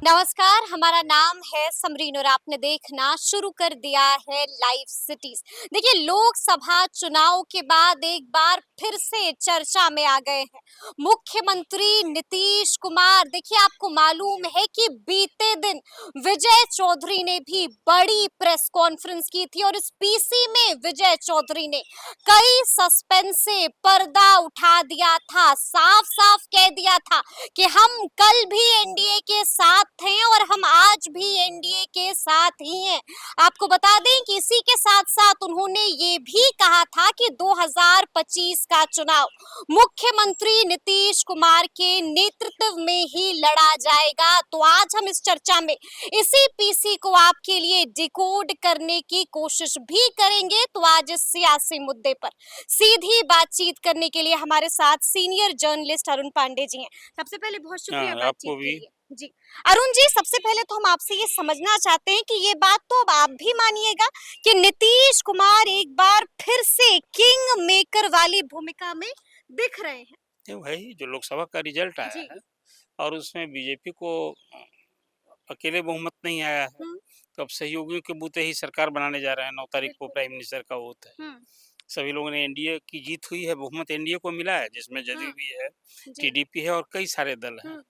नमस्कार, हमारा नाम है समरीन और आपने देखना शुरू कर दिया है लाइव सिटीज। देखिए, लोकसभा चुनाव के बाद एक बार फिर से चर्चा में आ गए हैं मुख्यमंत्री नीतीश कुमार। देखिए, आपको मालूम है कि बीते दिन विजय चौधरी ने भी बड़ी प्रेस कॉन्फ्रेंस की थी और इस पीसी में विजय चौधरी ने कई सस्पेंस से पर्दा उठा दिया था, साफ साफ कह दिया था कि हम कल भी एनडीए के साथ थे और हम आज भी एनडीए के साथ ही हैं। आपको बता दें कि इसी के साथ साथ उन्होंने ये भी कहा था कि 2025 का चुनाव मुख्यमंत्री नीतीश कुमार के नेतृत्व में ही लड़ा जाएगा। तो आज हम इस चर्चा में इसी पीसी को आपके लिए डिकोड करने की कोशिश भी करेंगे। तो आज इस सियासी मुद्दे पर सीधी बातचीत करने के लिए हमारे साथ सीनियर जर्नलिस्ट अरुण पांडे जी हैं। सबसे पहले बहुत शुक्रिया बातचीत के लिए। जी अरुण जी, सबसे पहले तो हम आपसे ये समझना चाहते हैं कि ये बात तो अब आप भी मानिएगा कि नीतीश कुमार एक बार फिर से किंग मेकर वाली भूमिका में दिख रहे हैं। नहीं भाई, जो लोकसभा का रिजल्ट आया है और उसमें बीजेपी को अकेले बहुमत नहीं आया है, तो अब सहयोगियों के बूते ही सरकार बनाने जा रहे हैं। 9 तारीख को प्राइम मिनिस्टर का वोट है। सभी लोगों ने एनडीए की जीत हुई है, बहुमत एनडीए को मिला है, जिसमें जदयू भी है, टीडीपी है और कई सारे दल हैं।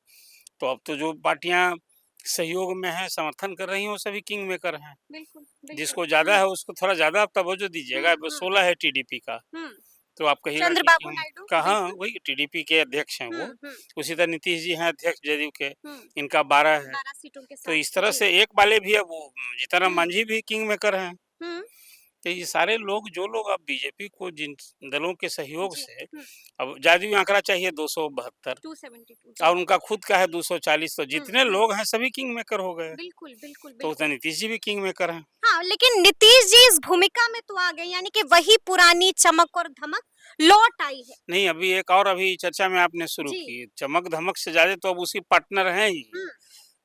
तो अब तो जो पार्टियां सहयोग में है, समर्थन कर रही हैं, वो सभी किंग मेकर हैं। जिसको ज्यादा है उसको थोड़ा ज्यादा आप तवज्जो दीजिएगा। 16 है टीडीपी का, तो आप कहिएगा चंद्रबाबू नायडू कहाँ, वही टीडीपी के अध्यक्ष हैं वो। उसी तरह नीतीश जी हैं अध्यक्ष जदयू के, इनका 12 है। तो इस तरह से एक वाले भी है, वो जीतन मांझी भी किंग मेकर हैं। तो ये सारे लोग, जो लोग अब बीजेपी को जिन दलों के सहयोग से, अब जदयू आंकड़ा चाहिए 272 और उनका खुद का है 240, तो जितने लोग हैं सभी किंग मेकर हो गए। बिल्कुल बिल्कुल, तो नीतीश जी भी किंग मेकर हैं। हाँ, लेकिन नीतीश जी इस भूमिका में तो आ गए, यानी कि वही पुरानी चमक और धमक लौट आई है। नहीं, अभी एक और अभी चर्चा में आपने शुरू की, चमक धमक से ज्यादा तो अब उसी पार्टनर हैं ही।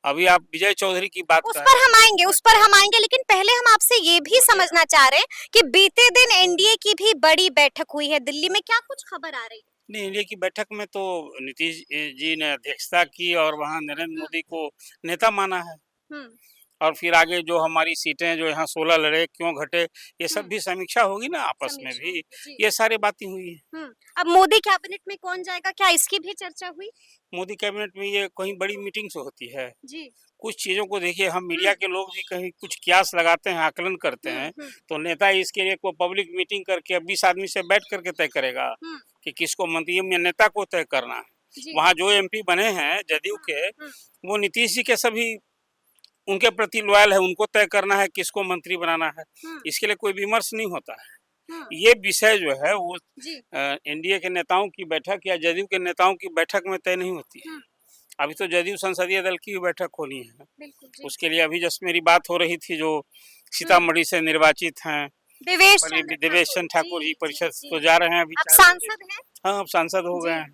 अभी आप विजय चौधरी की बात उस पर हम आएंगे, लेकिन पहले हम आपसे ये भी समझना चाह रहे हैं कि बीते दिन एनडीए की भी बड़ी बैठक हुई है दिल्ली में, क्या कुछ खबर आ रही है? नहीं, एनडीए की बैठक में तो नीतीश जी ने अध्यक्षता की और वहाँ नरेंद्र मोदी को नेता माना है। और फिर आगे जो हमारी सीटें जो यहाँ 16 लड़े क्यों घटे, ये सब भी समीक्षा होगी ना, आपस में भी ये सारी बातें हुई है। अब मोदी कैबिनेट में कौन जाएगा, क्या इसकी भी चर्चा हुई? मोदी कैबिनेट में ये कहीं बड़ी मीटिंग्स होती है जी। कुछ चीजों को देखिए, हम मीडिया के लोग भी कहीं कुछ कियास लगाते हैं, आकलन करते हैं, तो नेता इसके लिए कोई पब्लिक मीटिंग करके 20 आदमी से बैठ करके तय करेगा कि किसको मंत्री या नेता को तय करना है। वहाँ जो एमपी बने हैं जदयू के, वो नीतीश जी के सभी उनके प्रति लॉयल है, उनको तय करना है किसको मंत्री बनाना है। इसके लिए कोई विमर्श नहीं होता है। ये विषय जो है वो एनडीए के नेताओं की बैठक या जदयू के नेताओं की बैठक में तय नहीं होती है। अभी तो जदयू संसदीय दल की बैठक होनी है, उसके लिए अभी जस्ट मेरी बात हो रही थी, जो सीतामढ़ी से निर्वाचित हैं देवेश चंद्र ठाकुर जी परिषद तो जा रहे हैं, अभी सांसद हैं। हाँ, अब सांसद हो गए हैं।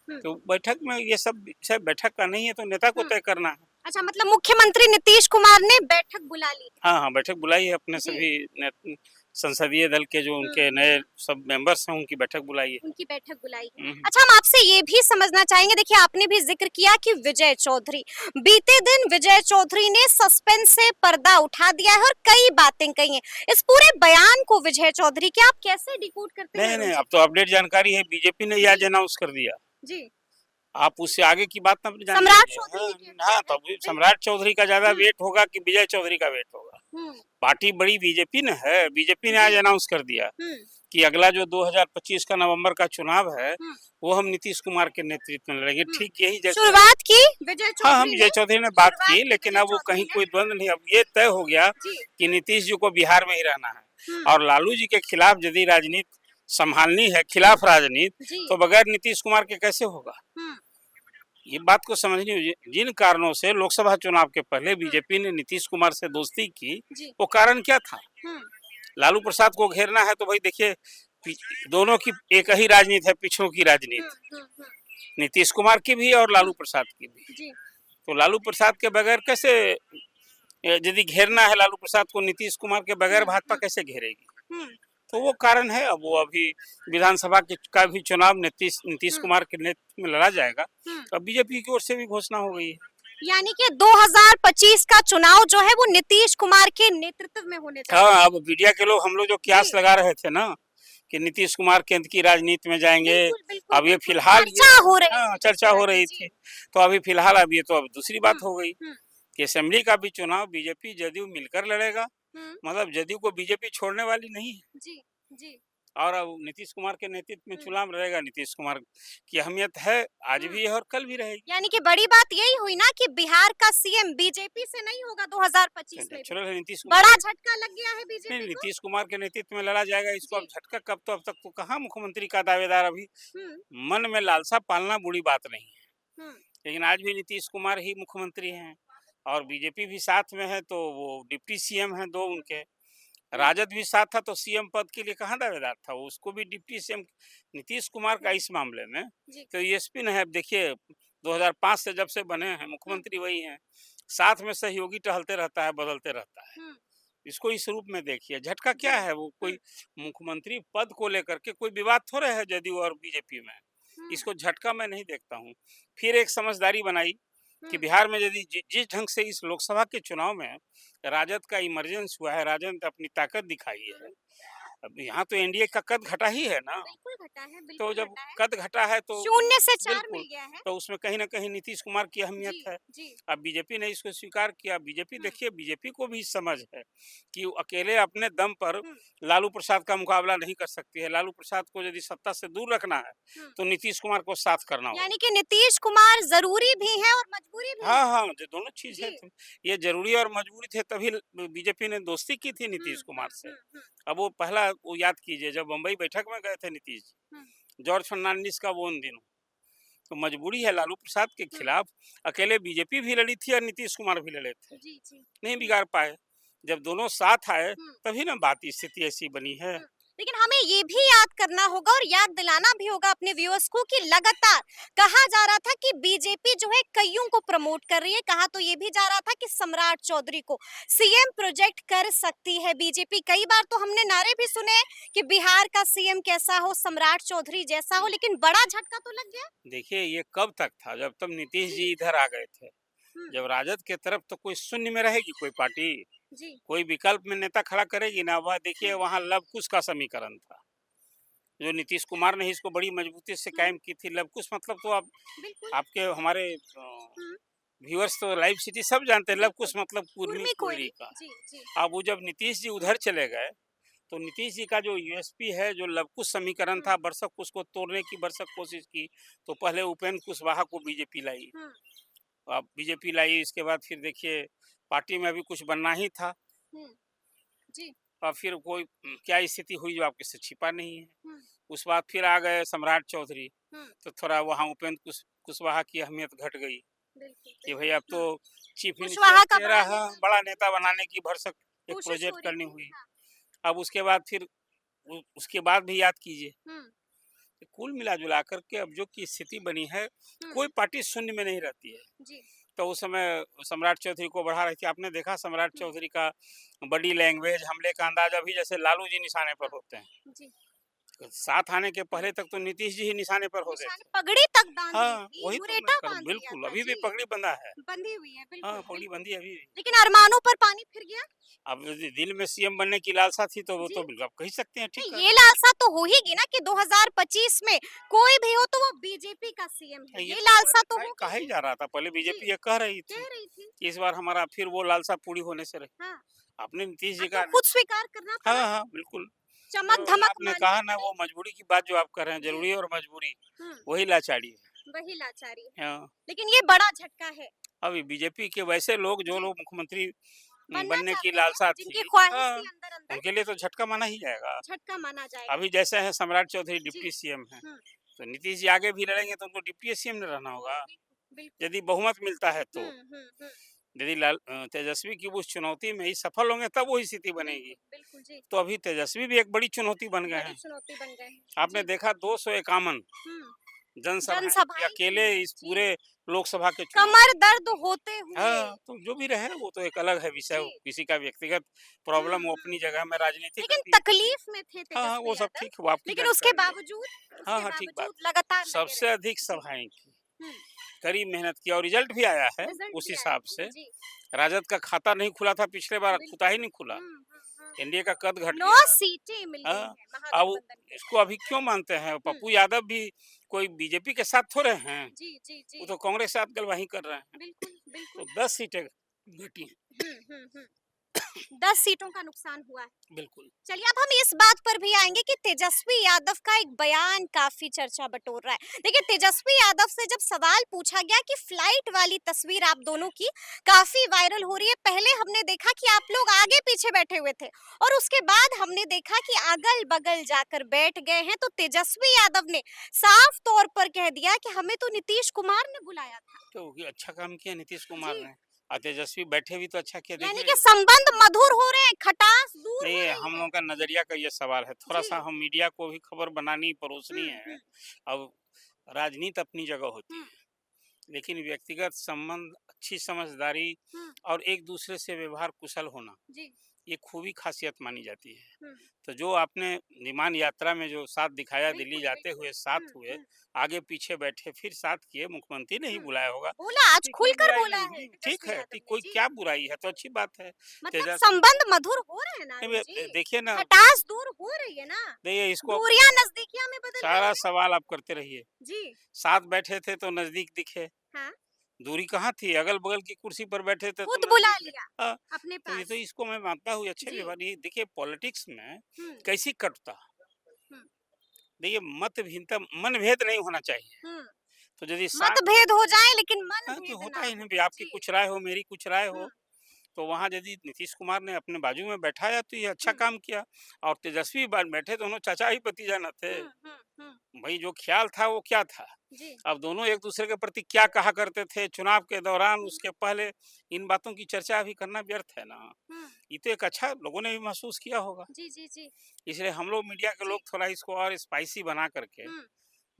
तो बैठक में ये सब विषय बैठक का नहीं है, तो नेता को तय करना है। अच्छा, मतलब मुख्यमंत्री नीतीश कुमार ने बैठक बुला ली? हाँ, बैठक बुलाई है, अपने सभी संसदीय दल के जो उनके नए सब मेंबर्स हैं उनकी बैठक बुलाई है। उनकी बैठक बुलाई है। अच्छा, हम आपसे ये भी समझना चाहेंगे, देखिए आपने भी जिक्र किया कि विजय चौधरी, बीते दिन विजय चौधरी ने सस्पेंस से पर्दा उठा दिया है और कई बातें कही हैं। इस पूरे बयान को विजय चौधरी के आप कैसे डिकोड करते हैं? नहीं, अब तो अपडेट जानकारी है, बीजेपी ने आज अनाउंस कर दिया जी। आप उससे आगे की बात ना जान। सम्राट चौधरी, हाँ, तो सम्राट चौधरी का ज्यादा वेट होगा कि विजय चौधरी का वेट होगा? पार्टी बड़ी बीजेपी ने है, बीजेपी ने आज अनाउंस कर दिया कि अगला जो 2025 का नवंबर का चुनाव है वो हम नीतीश कुमार के नेतृत्व में लड़ेंगे। ठीक यही शुरुआत की विजय चौधरी। हाँ, विजय चौधरी ने बात की, लेकिन अब वो कहीं कोई द्वंद नहीं, अब ये तय हो गया कि नीतीश जी को बिहार में ही रहना है और लालू जी के खिलाफ यदि राजनीति संभालनी है, खिलाफ राजनीति, तो बगैर नीतीश कुमार के कैसे होगा? ये बात को समझनी होगी। जिन कारणों से लोकसभा चुनाव के पहले बीजेपी ने नीतीश कुमार से दोस्ती की, वो कारण क्या था? लालू प्रसाद को घेरना है, तो भाई देखिए दोनों की एक ही राजनीति है, पिछड़ों की राजनीति, नीतीश कुमार की भी और लालू प्रसाद की भी। तो लालू प्रसाद के बगैर कैसे, यदि घेरना है लालू प्रसाद को, नीतीश कुमार के बगैर भाजपा कैसे घेरेगी? तो वो कारण है। अब वो अभी विधानसभा का भी चुनाव नीतीश कुमार के नेतृत्व में लड़ा जाएगा। अब बीजेपी की ओर से भी घोषणा हो गई है। यानी कि 2025 का चुनाव जो है वो नीतीश कुमार के नेतृत्व में होने जा रहा है। हाँ, अब मीडिया के लोग हम लोग जो क्यास जी। लगा रहे थे ना कि नीतीश कुमार केंद्र की राजनीति में जाएंगे। बिल्कुल, बिल्कुल, अब ये बिल्कुल। फिलहाल चर्चा हो रही हाँ, थी जिस चर्चा तरह हो की। रही जी। थी। तो अभी फिलहाल अब ये तो अब दूसरी बात हो गई हुँ, कि असेंबली का भी चुनाव बीजेपी जदयू मिलकर लड़ेगा। हुँ। मतलब जदयू को बीजेपी छोड़ने वाली नहीं है। जी, जी। और अब नीतीश कुमार के नेतृत्व में हुँ, चुनाव रहेगा। नीतीश कुमार की अहमियत है, आज हुँ। भी है और कल भी रहेगी। यानी कि बड़ी बात यही हुई ना कि बिहार का सीएम बीजेपी से नहीं होगा तो 2025 में भी। नेचुरल है नीतीश कुमार बड़ा झटका लग गया है नहीं, बीजेपी को। नीतीश कुमार के नेतृत्व में लड़ा जाएगा। इसको अब जी। झटका कब, तो अब तक तो कहाँ मुख्यमंत्री का दावेदार अभी हुँ, मन में लालसा पालना बुरी बात नहीं है। हुँ, लेकिन आज भी नीतीश कुमार ही मुख्यमंत्री हैं और बीजेपी भी साथ में है, तो वो डिप्टी सीएम हैं दो उनके। हुँ। राजद भी साथ था तो सीएम पद के लिए कहाँ दावेदार था, उसको भी डिप्टी सीएम नीतीश कुमार का इस मामले में जी। तो ईएसपी ने है। अब देखिए 2005 से जब से बने हैं हुँ, मुख्यमंत्री वही हैं, साथ में सहयोगी टहलते रहता है, बदलते रहता है। हुँ। इसको इस रूप में देखिए, झटका जी। क्या है, वो हुँ, कोई मुख्यमंत्री पद को लेकर के कोई विवाद थोड़े है जदयू और बीजेपी में। हुँ, इसको झटका मैं नहीं देखता हूँ। फिर एक समझदारी बनाई कि हुँ। बिहार में यदि जिस ढंग से इस लोकसभा के चुनाव में राजद का इमरजेंस हुआ है, राजद ने अपनी ताकत दिखाई है। अब यहाँ तो एनडीए का कद घटा ही है ना। बिल्कुल घटा है, तो बिल्कुल जब घटा है। कद घटा है तो 0 से 4 बिल्कुल, मिल गया है। तो उसमें कहीं न कहीं नीतीश कुमार की अहमियत जी, है। जी। अब बीजेपी ने इसको स्वीकार किया। बीजेपी हुँ, देखिए, बीजेपी को भी समझ है कि वो अकेले अपने दम पर हुँ, लालू प्रसाद का मुकाबला नहीं कर सकती है। लालू प्रसाद को यदि सत्ता से दूर रखना है, हुँ। तो नीतीश कुमार को साथ करना होगा। यानी कि नीतीश कुमार ज़रूरी भी है और मजबूरी भी हाँ, है। हाँ, जो दोनों चीज़ है। जी। तो ये ज़रूरी और मजबूरी थे, तभी ल बीजेपी ने दोस्ती की थी हुँ, नीतीश हुँ, कुमार से। हुँ, हुँ, अब वो पहला वो याद कीजिए, जब बम्बई बैठक में गए थे नीतीश हुँ, जी, जॉर्ज फर्नांडिस का वो उन दिनों, तो मजबूरी है लालू प्रसाद के हुँ। खिलाफ। अकेले बीजेपी भी लड़ी थी और नीतीश कुमार भी लड़े थे, जी, जी। नहीं हुँ, बिगाड़ पाए। जब दोनों साथ आए, हुँ। तभी ना बात स्थिति ऐसी बनी है। हुँ। लेकिन हमें ये भी याद करना होगा और याद दिलाना भी होगा अपने व्यूअर्स को कि लगातार कहा जा रहा था कि बीजेपी जो है कईयों को प्रमोट कर रही है। कहा तो ये भी जा रहा था कि सम्राट चौधरी को सीएम प्रोजेक्ट कर सकती है बीजेपी। कई बार तो हमने नारे भी सुने हैं कि बिहार का सीएम कैसा हो, सम्राट चौधरी जैसा हो, लेकिन बड़ा झटका तो लग गया। देखिए, ये कब तक था, जब तब नीतीश जी। जी इधर आ गए थे। हुँ, जब राजद के तरफ तो कोई शून्य में रहेगी कोई पार्टी, जी। कोई विकल्प में नेता खड़ा करेगी ना। वह देखिए, हुँ, वहाँ लव कुश का समीकरण था, जो नीतीश कुमार ने ही इसको बड़ी मजबूती से हुँ, कायम की थी। लव कुश मतलब तो आप बिल्कुल। आपके हमारे हुँ, व्यूअर्स तो लाइव सिटी सब जानते हैं, लव बिल्कुल। कुश मतलब कुर्मी कुर्मी कोयरी कोयरी। का। जी, जी। अब वो जब नीतीश जी उधर चले गए, तो नीतीश जी का जो यूएसपी है, जो लव कुश समीकरण हुँ, था, बरसक उसको तोड़ने की भरसक कोशिश की। तो पहले उपेंद्र कुशवाहा को बीजेपी लाई। हुँ, अब बीजेपी लाई, इसके बाद फिर देखिए पार्टी में अभी कुछ बनना ही था। हुँ, जी। और फिर कोई क्या स्थिति हुई जो आपके से छिपा नहीं है। हुँ, उस बाद फिर आ गए सम्राट चौधरी, हुँ, तो थोड़ा वहाँ उपेंद्र कुशवाहा की अहमियत घट गई बिल्कुल, कि भाई बिल्कुल। अब तो हुँ। चीफ मिनिस्टर कुशवाहा का चेहरा, बड़ा हाँ, नेता बड़ा नेता बनाने की भरसक एक कोशिश हो प्रोजेक्ट रही करनी थी। हुई। हाँ। अब उसके बाद फिर उसके बाद भी याद कीजिए हुँ, कि कुल मिला जुला करके अब जो की स्थिति बनी है, हुँ, कोई पार्टी शून्य में नहीं रहती है। जी। तो उस समय सम्राट चौधरी को बढ़ा रही थी। आपने देखा सम्राट हुँ, चौधरी का बॉडी लैंग्वेज, हमले का अंदाज अभी जैसे लालू जी निशाने पर हाँ, होते हैं। जी। साथ आने के हुँ, पहले तक तो नीतीश जी ही निशाने पर होते निशान थे। पगड़ी तक बाँध ली हाँ, थी, वही तो मैं मुरेठा कर बाँध लिया बिल्कुल, था। अभी भी जी, पगड़ी बंधा है। बंधी हुई है, हाँ, बिल्कुल, पगड़ी बिल्कुल। बंधी है अभी भी। लेकिन अरमानों पर पानी फिर गया? अब यदि दिल में सीएम बनने की लालसा थी तो वो जी। तो बिल्कुल आप कह सकते हैं, ठीक नहीं, कह ये रहे लालसा तो हो ही गई ना कि 2025 में कोई भी हो तो वो बीजेपी का सीएम है। हैं। ये ये तो लालसा पहले तो कहा हो कहा गई ही थी। जा रहा था, पहले जी, बीजेपी ये कह रही थी कह रही थी। कि इस बार हमारा फिर वो लालसा पूरी होने से रही। हाँ, आपने नीतीश जी अब तो का खुद स्वीकार करना पड़ा। हाँ, हाँ, बिल्कुल। जो चमक-धमक आपने माननी कहा ना, पड़ी। वो मजबूरी की बात जो आप कर रहे हैं, जी। ज़रूरी और मजबूरी, हुँ, वही लाचारी है। वही लाचारी है। हाँ, लेकिन ये बड़ा झटका है। अभी बीजेपी के वैसे लोग, जो जी, लोग मुख्यमंत्री बनना बनने की चाहते हैं, लालसा जिनकी थी, ख्वाहिश हाँ, थी अंदर-अंदर, उनके लिए तो झटका माना ही जाएगा। झटका माना जाएगा। अभी जैसे हैं सम्राट चौधरी जी। डिप्टी सीएम हैं, हुँ, तो नीतीश जी आगे भी लड़ेंगे तो उनको डिप्टी सीएम न रहना होगा। बिल्कुल, बिल्कुल। यदि बहुमत मिलता है हुँ, तो। हुँ, हुँ। यदि तेजस्वी की उस चुनौती में ही सफल होंगे तब वही स्थिति बनेगी। बिल्कुल, बिल्कुल, जी। तो अभी तेजस्वी भी एक बड़ी चुनौती बन गए बड़ी हैं। चुनौती बन गए हैं। आपने जी। देखा 251 हुँ, जनसभाएँ की जनसभाएँ की अकेले हैं। इस जी, पूरे लोकसभा के चुनाव में। कमर दर्द होते हुए। हाँ, तो जो भी रहे वो तो एक अलग है विषय, जी। वो किसी का व्यक्तिगत हुँ, प्रॉब्लम, वो हुँ, अपनी हुँ। जगह में राजनीति लेकिन करती है। तकलीफ में थे हाँ, हाँ, तेजस्वी वो सब यादव, ठीक है, वो आपकी लेकिन उसके जानकारी है। बावजूद हाँ, हाँ, ठीक बात। लगातार लगे सबसे रहे। अधिक जी। सभाएँ की। हुँ, कड़ी मेहनत की और रिजल्ट भी आया है रिजल्ट उस भी आया हिसाब है। से। जी, राजद का खाता नहीं खुला था पिछले बार, बिल्कुल। खुदा ही नहीं खुला। हुँ। एनडीए का कद घट 9 गया। सीटें मिल गई हाँ, हैं अब महागठबंधन को। इसको अभी क्यों मानते हैं? हुँ, पप्पू यादव भी कोई बीजेपी के साथ थोड़े हैं, जी। वो तो कांग्रेस के साथ गलवाही कर रहे हैं। बिल्कुल, तो बिल्कुल। 10 सीटें घटी हैं। हुँ। 10 सीटों का नुकसान हुआ है। बिल्कुल। चलिए अब हम इस बात पर भी आएंगे कि तेजस्वी यादव का एक बयान काफी चर्चा बटोर रहा है। देखिए तेजस्वी यादव से जब सवाल पूछा गया कि फ्लाइट वाली तस्वीर आप दोनों की काफी वायरल हो रही है, पहले हमने देखा कि आप लोग आगे पीछे बैठे हुए थे और उसके बाद हमने देखा कि अगल बगल जाकर बैठ गए हैं, तो तेजस्वी यादव ने साफ तौर पर कह दिया कि हमें तो नीतीश कुमार ने बुलाया था। तो ये अच्छा काम किया नीतीश कुमार जी, ने, और तेजस्वी बैठे भी तो अच्छा किया। यानी देखिए, कि संबंध मधुर हो रहे हैं, खटास दूर हो नहीं, रही हम है। लोगों का नजरिया का ये सवाल है, थोड़ा सा जी। हम मीडिया को भी खबर बनानी परोसनी है। हम्म। अब राजनीति अपनी जगह होती हुँ, है, लेकिन व्यक्तिगत संबंध, अच्छी समझदारी हुँ, और एक दूसरे से व्यवहार कुशल होना, जी, ये खूबी खासियत मानी जाती है। हुँ, तो जो आपने विमान यात्रा में जो साथ दिखाया, दिल्ली बिल्कुल, जाते बिल्कुल। हुए साथ हुए, हुँ, आगे पीछे बैठे फिर साथ किए, मुख्यमंत्री ने ही हुँ। बुलाया होगा, बोला, आज तो कोई खुलकर बुराई बोला नहीं है है, ठीक तेजस्वी है, यादव ने। कोई जी, क्या बुराई है, तो अच्छी बात है। मतलब तेजस संबंध मधुर हो रहे हैं ना नहीं, अरुण जी, देखिए ना, खटास दूर हो रही है ना, देखिए इसको दूरियां नजदीकियां में बदल रही सारा है। सवाल आप करते रहिए। जी, साथ बैठे थे तो नजदीक दिखे, हाँ, दूरी कहाँ थी? अगल बगल की कुर्सी पर बैठे थे तो खुद बुला नजदीक लिया दिखे। हाँ, अपने तो ये तो पास। इसको मैं मानता हूँ अच्छे जी, व्यवहार। ये देखिए पॉलिटिक्स में हुँ, कैसी कटुता, हुँ, देखिए मत भिन्नता, मनभेद नहीं होना चाहिए। हुँ। तो यदि साथ मतभेद हो जाए लेकिन हाँ, तो मनभेद होता ना ही नहीं हो। भई, आपकी जी, कुछ राय हो, मेरी कुछ राय हुँ, हो, तो वहाँ यदि नीतीश कुमार ने अपने बाजू में बैठाया तो ये अच्छा हुँ, काम किया। और तेजस्वी बैठे दोनों चाचा ही भतीजा न थे। हुँ, भई जो ख्याल था वो क्या था? जी, अब दोनों एक-दूसरे के प्रति क्या कहा करते थे चुनाव के दौरान, हुँ, उसके पहले, इन बातों की चर्चा अभी करना व्यर्थ है ना। हुँ, ये तो एक अच्छा लोगों ने भी महसूस किया होगा। जी, इसलिए हम लोग मीडिया के जी, लोग थोड़ा इसको और स्पाइसी बना करके हुँ,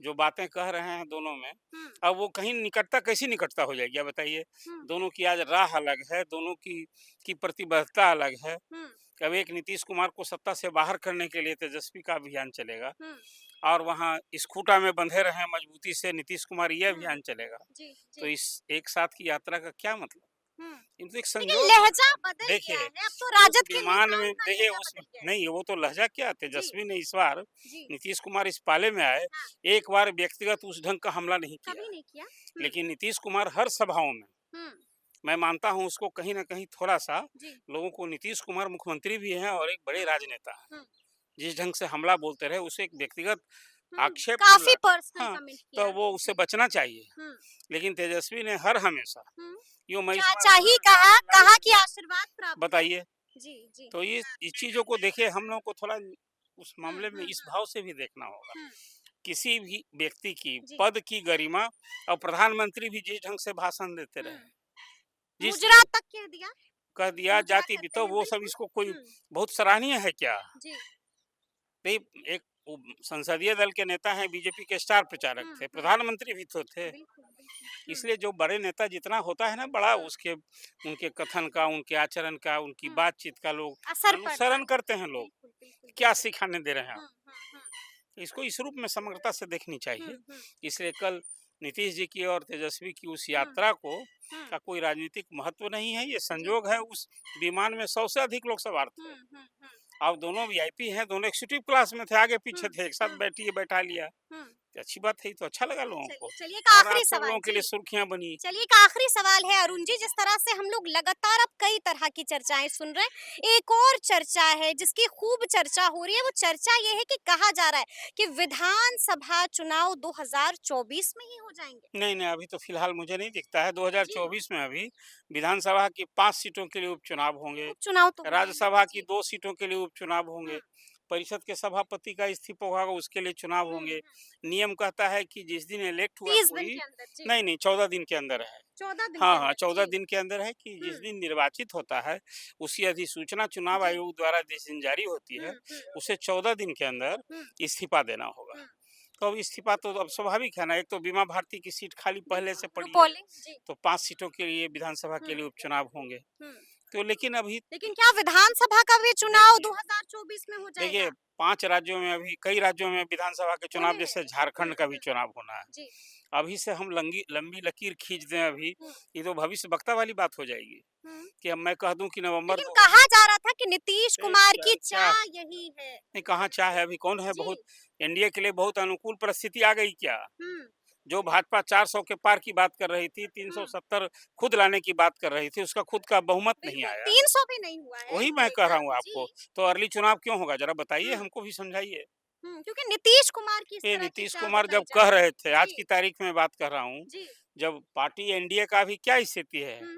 जो बातें कह रहे हैं दोनों में, हुँ, अब वो कहीं निकटता, कैसी निकटता हो जाएगी आप बताइए? हुँ, दोनों की आज राह अलग है, दोनों की प्रतिबद्धता अलग है। हुँ, अब एक नीतीश कुमार को सत्ता से बाहर करने के लिए तेजस्वी का अभियान चलेगा, हुँ, और वहाँ इस खूंटा में बंधे रहे मजबूती से नीतीश कुमार, ये हुँ, अभियान चलेगा। जी, तो जी, इस एक साथ की यात्रा का क्या मतलब? हुँ। ये तो एक लेकिन संजोग है। लहजा बदल गया देखिए, है, अब तो उस राजद के विमान नेताओं में का देखिए लहजा उस बदल गया है। नहीं, वो तो लहज़ा क्या, जी, तेजस्वी ने इस बार, जी, नीतीश कुमार इस पाले में आए, हाँ, एक बार व्यक्तिगत उस ढंग का हमला नहीं किया। कभी नहीं किया। हुँ, लेकिन नीतीश कुमार हर सभाओं में, हुँ, मैं मानता हूँ उसको कहीं न कहीं थोड़ा-सा, जी, लोगों को, नीतीश कुमार मुख्यमंत्री भी हैं और एक बड़े राजनेता हैं। हुँ, जिस ढंग से हमला बोलते रहे, उसे एक व्यक्तिगत हुँ, आक्षेप हमला काफ़ी है। पर्सनल हाँ, कमेंट तो किया। वो उससे जी, बचना चाहिए। हुँ, लेकिन तेजस्वी ने हर हमेशा, हुँ, यूँ मैं इस बार चाचा ही कहा, लालू कहा जी कि ने आशीर्वाद प्राप्त है। बताइए, जी, तो ये इस चीज़ों को देखिए हम लोग को थोड़ा उस हुँ, मामले में हुँ, इस हुँ, भाव से भी देखना होगा। हुँ, किसी भी व्यक्ति की जी, पद की गरिमा, और प्रधानमंत्री भी जिस ढंग से भाषण देते हुँ, रहे, जिस मुजरा तक कह दिया, कह दिया मुजरा जाति भी, कहते तो हैं, वो सब बिल्कुल। इसको कोई हुँ, बहुत सराहनीय है क्या? जी, नहीं, एक वो संसदीय दल के नेता हैं, बीजेपी के स्टार प्रचारक हुँ, थे, हुँ, प्रधानमंत्री भी तो थे। बिल्कुल, इसलिए जो बड़े नेता जितना होता है ना बड़ा, हुँ, उसके उनके कथन का, उनके आचरण का, उनकी हुँ, बातचीत का लोग असर पड़ता अनुसरण है। करते हैं लोग। क्या बिल्कुल। सिखाने दे रहे हैं आप? हुँ, हुँ, हुँ, इसको इस रूप में समग्रता से देखनी हुँ, चाहिए। हुँ, इसलिए कल नीतीश जी की और तेजस्वी की उस हुँ, यात्रा को हुँ, का कोई राजनीतिक महत्व नहीं है, ये जी, संजोग है। उस विमान में 100 से अधिक लोग सवार थे। हुँ, अब दोनों वीआईपी हैं, दोनों एक्जीक्यूटिव क्लास में थे, आगे हुँ, पीछे थे, एक साथ हुँ, बैठिए, बैठा लिया। हुँ। तो अच्छी बात है, ये तो अच्छा लगा लोगों को, चलिए एक और आखिरी आज सब सवाल लोगों के लिए जी। सुर्खियाँ बनी। चलिए एक आखिरी सवाल है अरुण जी, जिस तरह से हम लोग लगातार अब कई तरह की चर्चाएं सुन रहे हैं, एक और चर्चा है जिसकी खूब चर्चा हो रही है, वो चर्चा ये है कि कहा जा रहा है कि विधानसभा चुनाव 2024 में ही हो जाएंगे। नहीं, नहीं, अभी तो फिलहाल मुझे नहीं दिखता है। जी, 2024 में अभी विधानसभा की 5 सीटों के लिए उपचुनाव होंगे, उपचुनाव तो होने हैं। राज्यसभा की जी, 2 सीटों के लिए उपचुनाव हुँ, होंगे, परिषद के सभापति का इस्तीफा होगा, उसके लिए चुनाव हुँ, होंगे। हुँ, नियम कहता है कि जिस दिन इलेक्ट हुआ 30 दिन कोई, के अंदर जी, नहीं, नहीं, 14 दिन के अंदर है। 14 दिन के हाँ, हाँ, अंदर 14 जी, दिन के अंदर है कि हुँ, जिस दिन निर्वाचित होता है, उसकी अधिसूचना चुनाव जी, आयोग द्वारा जिस दिन जारी होती हुँ, है, हुँ, उसे 14 दिन के अंदर हुँ, इस्तीफा देना होगा। हुँ, तो अब इस्तीफा तो अब स्वाभाविक है ना, एक तो बीमा भारती की सीट खाली पहले से बिल्कुल, पड़ी है, रुपौली जी, तो 5 सीटों के लिए विधानसभा हुँ, के लिए उपचुनाव होंगे। हुँ, तो लेकिन अभी लेकिन क्या विधानसभा का भी चुनाव 2024 में हो देखिए जाएगा? 5 राज्यों में अभी कई राज्यों में विधानसभा के चुनाव होने जैसे हैं। झारखंड का भी चुनाव होना है। जी। अभी से हम लंगी लंबी लकीर खींच दें अभी, हुँ, ये तो भविष्य वक्ता वाली बात हो जाएगी हुँ। कि अब मैं कह दूं कि नवंबर लेकिन 2 कहा जा रहा था कि नीतीश ए, कुमार क्या की क्या चाह यही है। नहीं कहाँ चाह है अभी कौन है जी। बहुत एनडीए के लिए बहुत अनुकूल परिस्थिति आ गई क्या? हुँ, जो भाजपा 400 के पार की बात कर रही थी, हुँ। 370 खुद लाने की बात कर रही थी, उसका खुद का बहुमत नहीं बिल्कुल, आया। 300 भी नहीं हुआ है वही मैं एनडीए कह का। रहा हूँ जी। आपको, तो अर्ली चुनाव क्यों होगा? ज़रा बताइए, हुँ, हमको भी समझाइए। क्योंकि नीतीश कुमार की इस ये तरह की नीतीश चाह कुमार बताई जब जा कह रही रहे है। थे, आज जी, की तारीख में बात कर रहा हूँ, जी। जब पार्टी एनडीए का अभी क्या स्थिति है? हुँ,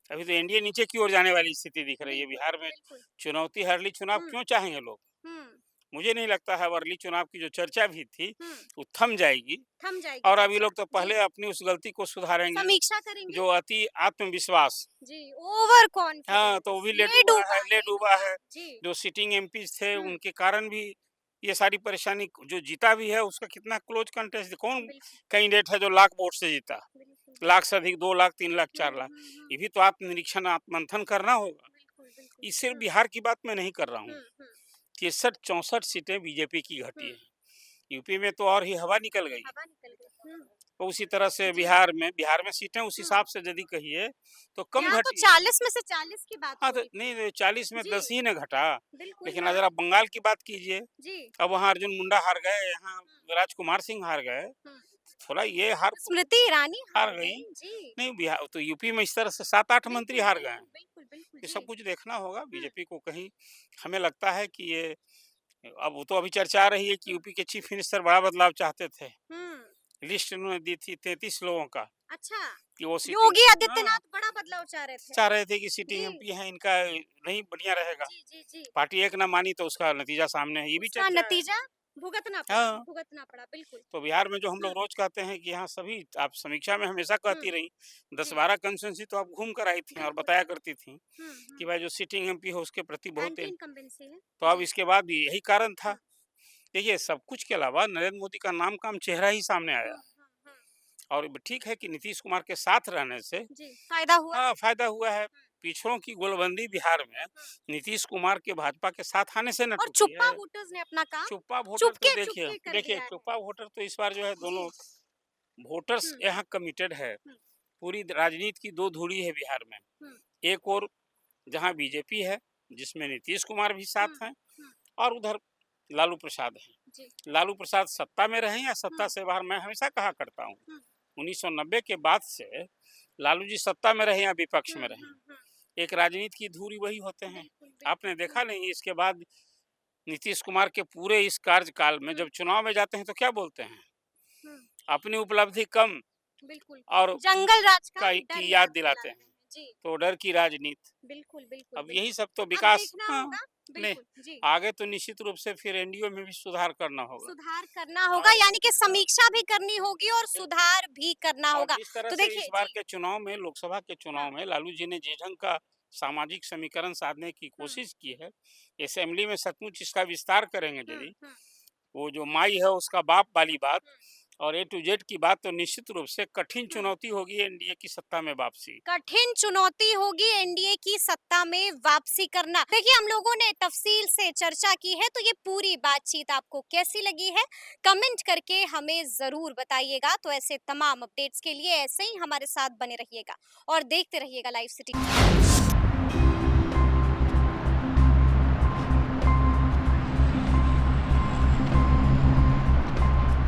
अभी तो एनडीए नीचे की ओर जाने वाली स्थिति दिख रही है। बिल्कुल, बिहार में बिल्कुल। चुनौती है, अर्ली चुनाव हुँ, क्यों चाहेंगे लोग? हुँ, मुझे नहीं लगता है, अब अर्ली चुनाव की जो चर्चा भी थी, हुँ। वो थम जाएगी थम जाएगी और अभी चर्चा। लोग तो जी, पहले अपनी उस गलती को सुधारेंगे, समीक्षा करेंगे। जो अति आत्मविश्वास। जी, ओवर हाँ, तो कॉन्फिडेंस, वो भी ले ले डूबा डूबा। है। जी, जो सिटिंग एमपीज़ थे, हुँ, उनके कारण भी ये सारी परेशानी जो जीता भी है, उसका कितना क्लोज़ कंटेस्ट कौन बिल्कुल, कैंडिडेट है जो लाख वोट से जीता? बिल्कुल, लाख बिल्कुल। से अधिक 2 लाख, 3 लाख, हुँ, 4 लाख। हुँ, हुँ। ये भी तो आत्मनिरीक्षण, आत्ममंथन करना होगा। बिल्कुल, बिल्कुल। ये सिर्फ़ हुँ, बिहार की बात मैं नहीं कर रहा हूँ। हुँ, हुँ, 63-64 सीटें बीजेपी की घटी हुँ। हैं। यूपी में तो और ही हवा निकल गई। हवा निकल गई। हुँ, तो उसी तरह से जी, बिहार में सीटें उस हुँ। हिसाब से यदि कहिए तो कम यहाँ तो घटी हैं। 40 में से 40 की बात हाँ, हो तो रही थी। नहीं 40 में जी, 10 ही ना घटा। बिल्कुल लेकिन हाँ। अगर आप बंगाल की बात कीजिए, जी, अब वहाँ अर्जुन मुंडा हार गए, यहाँ हुँ, राजकुमार सिंह हार गए। हुँ। थोड़ा ये हार स्मृति ईरानी हार हार गई। गईं। जी, नहीं बिहार तो यूपी में इस तरह से 7-8 मंत्री बिल्कुल, हार गए हैं। बिल्कुल, बिल्कुल, बिल्कुल, ये सब जी। कुछ देखना होगा हुँ, बीजेपी को कहीं हमें लगता है कि ये अब वो तो अभी चर्चा आ रही है कि हुँ, यूपी के चीफ मिनिस्टर बड़ा बदलाव चाहते थे। हुँ। लिस्ट उन्होंने दी थी 33 लोगों का अच्छा, कि वो सिटिंग योगी हाँ, आदित्यनाथ बड़ा बदलाव चाह रहे थे। चाह रहे थे कि सिटिंग जी, एमपी हैं इनका नहीं बढ़िया रहेगा। जी, जी, जी। पार्टी एक ना मानी तो उसका नतीजा सामने है, ये भी उसका चर्चा है। नतीजा हाँ, भुगतना पड़ा, बिल्कुल। तो बिहार में जो हम लोग हुँ, रोज़ कहते हैं कि यहाँ सभी आप समीक्षा में हमेशा कहती हुँ, रहीं, जी, 10-12 कंस्टिट्यूएंसी तो आप घूम कर आई थीं और बिल्कुल। बताया करती थीं हुँ, कि हुँ। भाई जो सिटिंग एमपी है उसके प्रति बहुत एंटी इनकम्बेंसी है। तो अब जी, इसके बाद भी यही कारण था। हुँ, देखिए सब कुछ के अलावा नरेंद्र मोदी का नाम काम चेहरा ही सामने आया हुँ, हुँ, हुँ। और ठीक है कि नीतीश कुमार के साथ रहने से जी, फ़ायदा हुआ। हाँ, फ़ायदा हुआ है। हुँ, पिछड़ों की गोलबंदी बिहार में हुँ। नीतीश कुमार के भाजपा के साथ आने से न और टूटी चुप्पा है। वोटर्स ने अपना काम चुप्पा वोटर तो देखिए चुपके कर देखिए दिया है। चुप्पा वोटर तो इस बार जो है जी, दोनों वोटर्स हुँ, यहाँ कमिटेड है। हुँ, पूरी राजनीति की 2 धुरी है बिहार में। हुँ, एक ओर जहाँ बीजेपी है, जिसमें नीतीश कुमार भी हुँ, साथ हैं हुँ, और उधर लालू प्रसाद हैं। जी, लालू प्रसाद सत्ता में रहे या हुँ, सत्ता से बाहर मैं हमेशा कहा करता हूँ, हुँ, 1990 के बाद से लालू जी सत्ता में रहे या विपक्ष हुँ, में रहे, हुँ, हुँ। एक राजनीति की धुरी वही होते हैं। बिल्कुल, बिल्कुल। आपने हुँ, देखा नहीं इसके बाद नीतीश कुमार के पूरे इस कार्यकाल में हुँ, जब चुनाव में जाते हैं तो क्या बोलते हैं? हुँ, अपनी उपलब्धि कम बिल्कुल। और जंगल राज का डर की याद याद दिलाते दिलाते हैं। हैं। जी, तो डर की राजनीति, बिल्कुल, बिल्कुल, अब यही बिल्कुल। सब तो अब विकास देखना हाँ, होगा नहीं बिल्कुल, जी। आगे तो निश्चित रूप से फिर एनडीए में भी सुधार करना होगा। सुधार करना होगा और यानी कि हाँ, समीक्षा भी करनी होगी और बिल्कुल। सुधार भी करना और होगा। जिस तरह तो से इस देखिए बार जी, के चुनाव में लोकसभा के हाँ, चुनाव में लालू जी ने जिस ढंग का सामाजिक समीकरण साधने की हुँ, कोशिश की है, असेंबली में सचमुच इसका विस्तार करेंगे हुँ, यदि, हुँ, वो जो माई है उसका बाप वाली बात हुँ, और ए टू जेड की बात तो निश्चित रूप से कठिन हुँ। चुनौती होगी एनडीए की सत्ता में वापसी। कठिन चुनौती होगी एनडीए की सत्ता में वापसी करना। देखिए हम लोगों ने तफसील से चर्चा की है तो ये पूरी बातचीत आपको कैसी लगी है कमेंट करके हमें जरूर बताइएगा। तो ऐसे तमाम अपडेट्स के लिए ऐसे ही हमारे साथ बने रहिएगा और देखते रहिएगा लाइव सिटी।